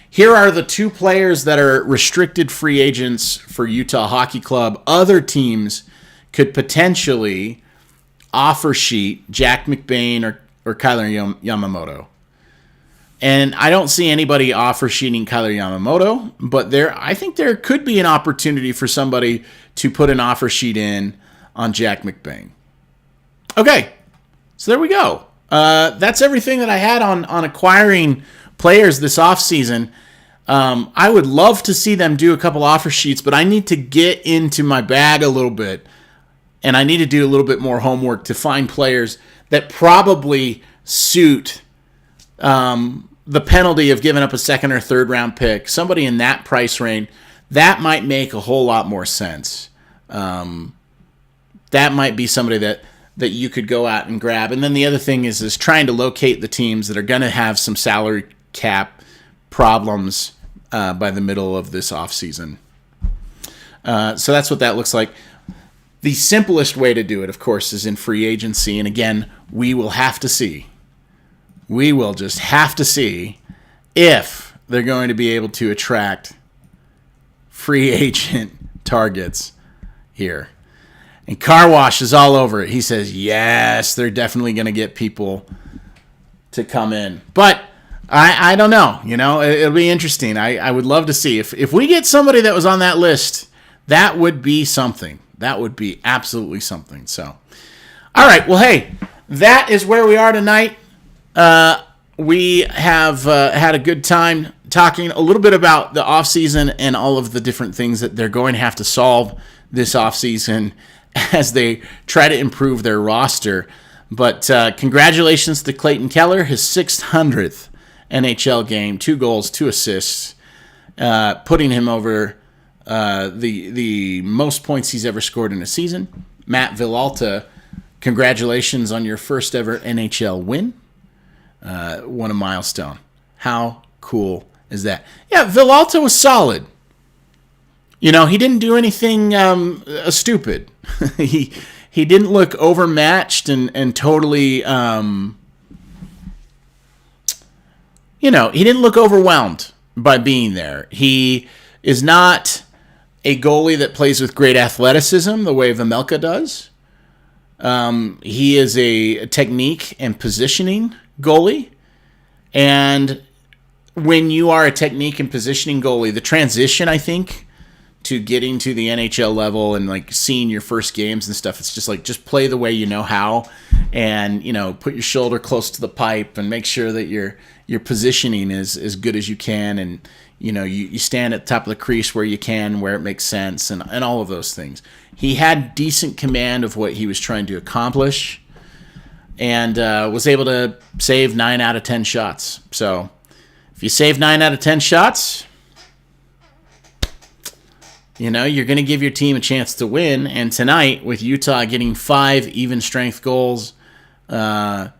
Speaker 1: Here are the 2 players that are restricted free agents for Utah Hockey Club. Other teams could potentially offer sheet Jack McBain or Kyler Yamamoto. And I don't see anybody offer sheeting Kyler Yamamoto, but I think there could be an opportunity for somebody to put an offer sheet in on Jack McBain. Okay, so there we go. That's everything that I had on acquiring players this offseason. I would love to see them do a couple offer sheets, but I need to get into my bag a little bit, and I need to do a little bit more homework to find players that probably suit the penalty of giving up a 2nd or 3rd round pick. Somebody in that price range, that might make a whole lot more sense. That might be somebody that you could go out and grab. And then the other thing is trying to locate the teams that are going to have some salary cap problems by the middle of this offseason. So that's what that looks like. The simplest way to do it, of course, is in free agency. And again, we will have to see. We will just have to see if they're going to be able to attract free agent targets here. And Car Wash is all over it. He says, yes, they're definitely going to get people to come in. But I don't know. You know, it'll be interesting. I would love to see. If we get somebody that was on that list, that would be something. That would be absolutely something. So, all right. Well, hey, that is where we are tonight. We have had a good time talking a little bit about the offseason and all of the different things that they're going to have to solve this offseason as they try to improve their roster. But congratulations to Clayton Keller, his 600th NHL game, 2 goals, 2 assists, putting him over the most points he's ever scored in a season. Matt Villalta, congratulations on your first ever NHL win. Won a milestone. How cool is that? Yeah, Villalta was solid. You know, he didn't do anything stupid. He didn't look overmatched and totally, he didn't look overwhelmed by being there. He is not a goalie that plays with great athleticism the way Vejmelka does. He is a technique and positioning goalie. And when you are a technique and positioning goalie, the transition, I think, to getting to the NHL level and like seeing your first games and stuff, it's just like, just play the way you know how, and, put your shoulder close to the pipe and make sure that your positioning is as good as you can. And, you stand at the top of the crease where you can, where it makes sense, and all of those things. He had decent command of what he was trying to accomplish, and was able to save 9 out of 10 shots. So if you save 9 out of 10 shots, you're going to give your team a chance to win. And tonight, with Utah getting 5 even strength goals, Utah's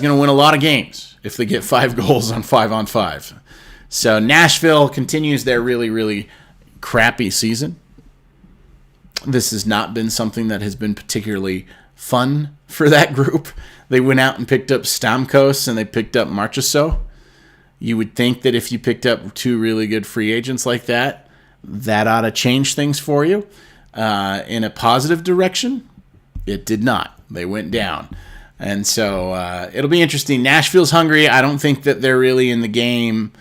Speaker 1: going to win a lot of games if they get 5 goals on 5-on-5. So Nashville continues their really, really crappy season. This has not been something that has been particularly fun for that group. They went out and picked up Stamkos and they picked up Marchessault. You would think that if you picked up 2 really good free agents like that, that ought to change things for you in a positive direction. It did not. They went down. And so it'll be interesting. Nashville's hungry. I don't think that they're really in the game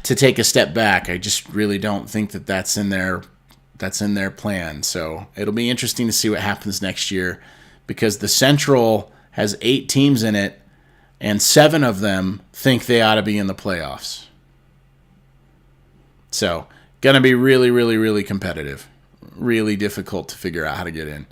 Speaker 1: to take a step back. I just really don't think that that's in their plan. So it'll be interesting to see what happens next year, because the Central has 8 teams in it, and 7 of them think they ought to be in the playoffs. So going to be really, really, really competitive. Really difficult to figure out how to get in.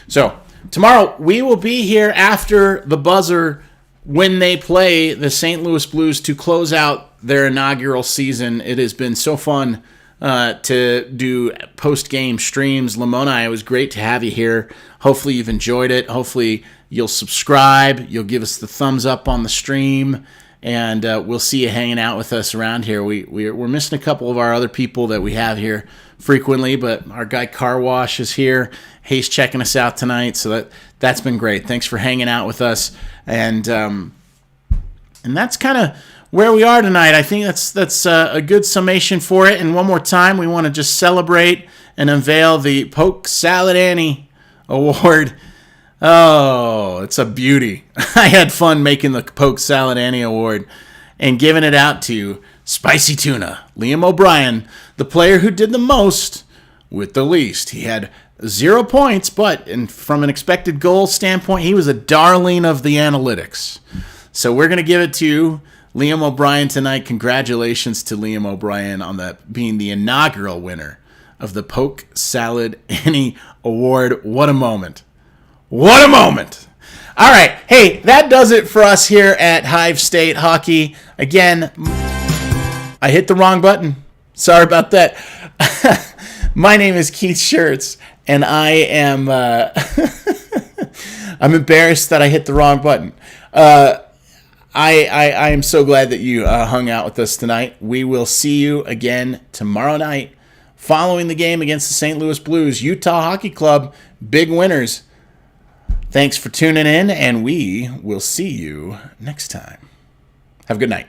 Speaker 1: So tomorrow we will be here after the buzzer when they play the St. Louis Blues to close out their inaugural season. It has been so fun to do post-game streams. Lamona, it was great to have you here. Hopefully you've enjoyed it. Hopefully you'll subscribe, you'll give us the thumbs up on the stream, and we'll see you hanging out with us around here. We're missing a couple of our other people that we have here frequently, but our guy Car Wash is here. He's checking us out tonight, so that's been great. Thanks for hanging out with us, and that's kind of where we are tonight. I think that's a good summation for it. And one more time, we want to just celebrate and unveil the Poke Salad Annie Award. Oh, it's a beauty. I had fun making the Poke Salad Annie Award and giving it out to Spicy Tuna, Liam O'Brien, the player who did the most with the least. He had 0 points, but from an expected goal standpoint, he was a darling of the analytics. So we're going to give it to Liam O'Brien tonight. Congratulations to Liam O'Brien on being the inaugural winner of the Poke Salad Annie Award. What a moment. What a moment. All right. Hey, that does it for us here at Hive State Hockey. Again, I hit the wrong button. Sorry about that. My name is Keith Schertz, and I am I'm embarrassed that I hit the wrong button. I am so glad that you hung out with us tonight. We will see you again tomorrow night following the game against the St. Louis Blues. Utah Hockey Club, big winners. Thanks for tuning in, and we will see you next time. Have a good night.